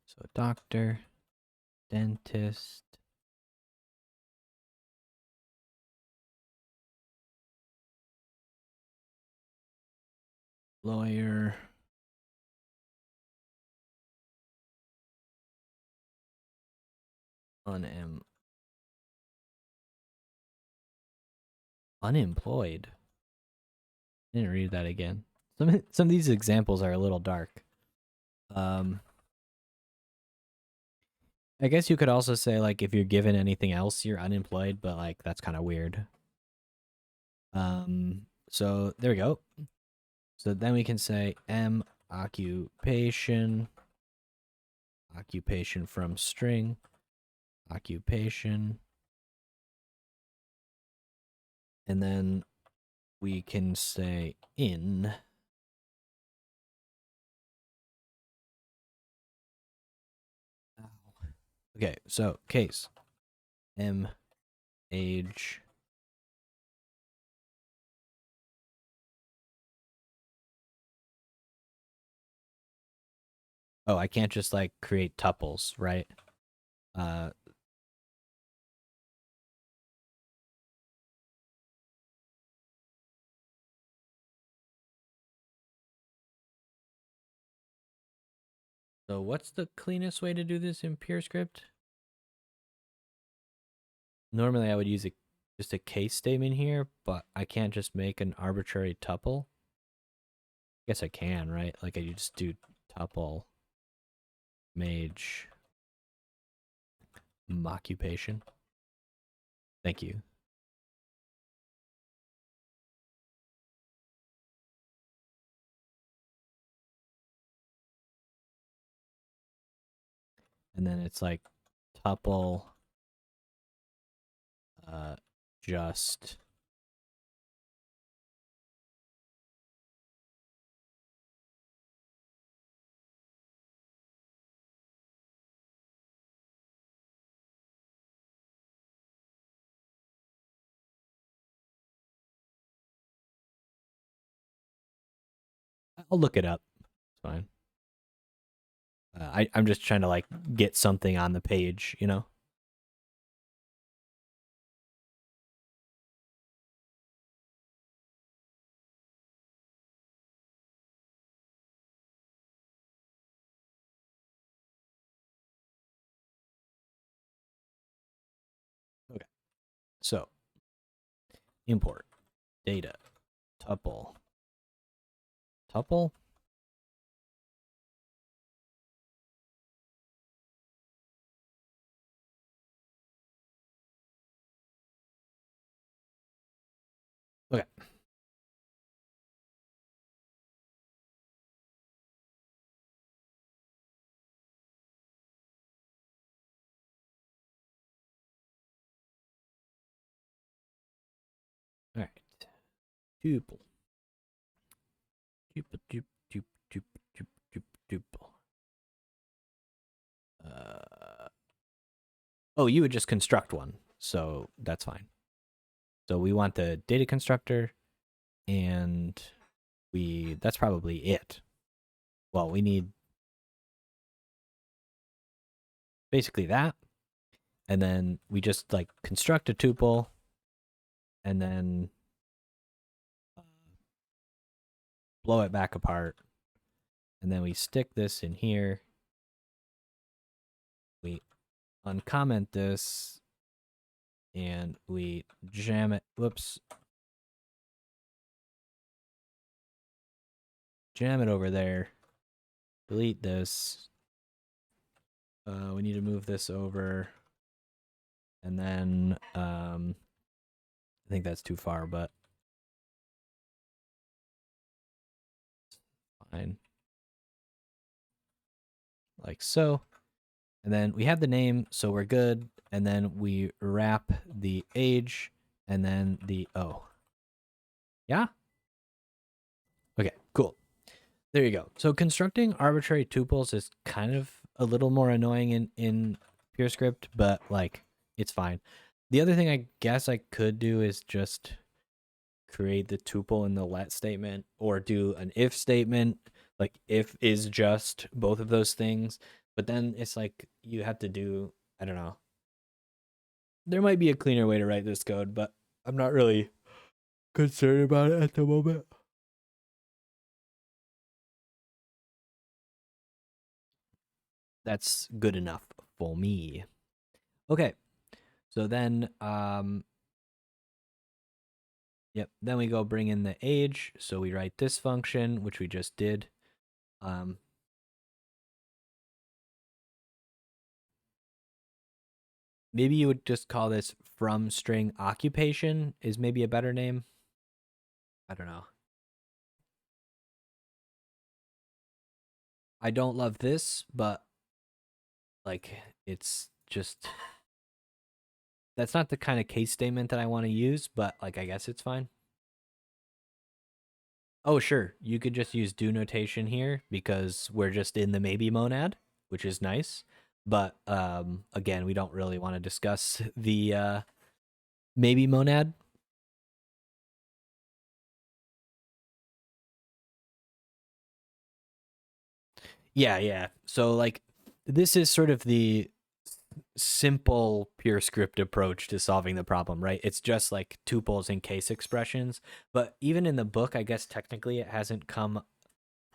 S1: So doctor, dentist, lawyer, unemployed. I didn't read that again. Some of these examples are a little dark. I guess you could also say like if you're given anything else, you're unemployed, but like that's kind of weird. So there we go. So then we can say m occupation, occupation from string, occupation, and then we can say in. Okay, so case m age oh, I can't just like create tuples, right? Uh so what's the cleanest way to do this in pure script? Normally I would use just a case statement here, but I can't just make an arbitrary tuple. I guess I can, right? Like I just do tuple mage occupation. Thank you. And then it's like tuple just I'll look it up. It's fine. I'm just trying to like get something on the page, you know? Okay. So import data tuple. Tuple? All right. Tuple. Tuple, tuple, tuple, tuple, tuple, tuple. Oh, you would just construct one, so that's fine. So we want the data constructor, and that's probably it. Well, we need basically that, and then we just like construct a tuple, and then blow it back apart, and then we stick this in here. We uncomment this, and we jam it. Whoops. Jam it over there. Delete this. We need to move this over. And then I think that's too far, but fine. Like so. And then we have the name, so we're good. And then we wrap the age and then the O. Yeah? Okay, cool. There you go. So constructing arbitrary tuples is kind of a little more annoying in PureScript, but like it's fine. The other thing I guess I could do is just create the tuple in the let statement, or do an if statement. Like if is just both of those things, but then it's like you have to do, I don't know. There might be a cleaner way to write this code, but I'm not really concerned about it at the moment. That's good enough for me. Okay. So then yep, then we go bring in the age. So we write this function, which we just did. Maybe you would just call this from string occupation is maybe a better name. I don't know. I don't love this, but like it's just that's not the kind of case statement that I want to use, but like I guess it's fine. Oh, sure. You could just use do notation here because we're just in the maybe monad, which is nice. But again, we don't really want to discuss the maybe monad. Yeah. So like this is sort of the simple pure script approach to solving the problem, right? It's just like tuples and case expressions. But even in the book, I guess technically it hasn't come,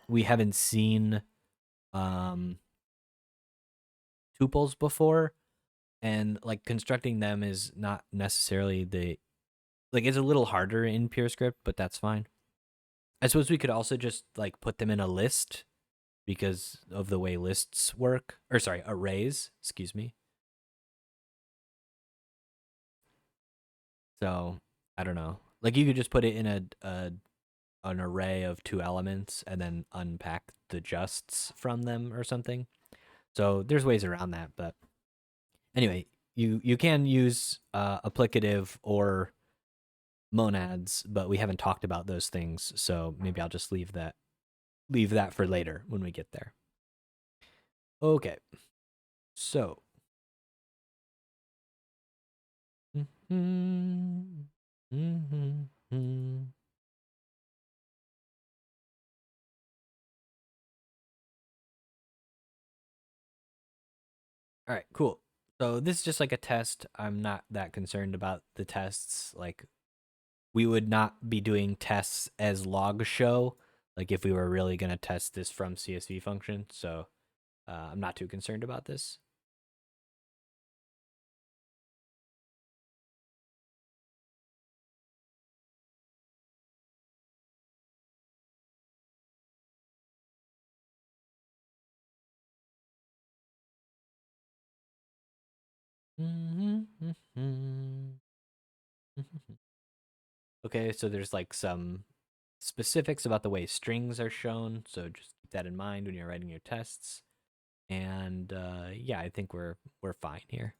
S1: we haven't seen tuples before, and like constructing them is not necessarily the, like it's a little harder in pure script, but that's fine. I suppose we could also just like put them in a list because of the way lists work, or sorry, arrays, excuse me. So I don't know. Like you could just put it in an array of two elements and then unpack the justs from them or something. So there's ways around that, but anyway, you can use applicative or monads, but we haven't talked about those things, so maybe I'll just leave that for later when we get there. Okay. So all right, cool. So this is just like a test. I'm not that concerned about the tests. Like we would not be doing tests as log show, like if we were really going to test this from CSV function. So I'm not too concerned about this. Okay, so there's like some specifics about the way strings are shown, so just keep that in mind when you're writing your tests. And yeah, I think we're fine here.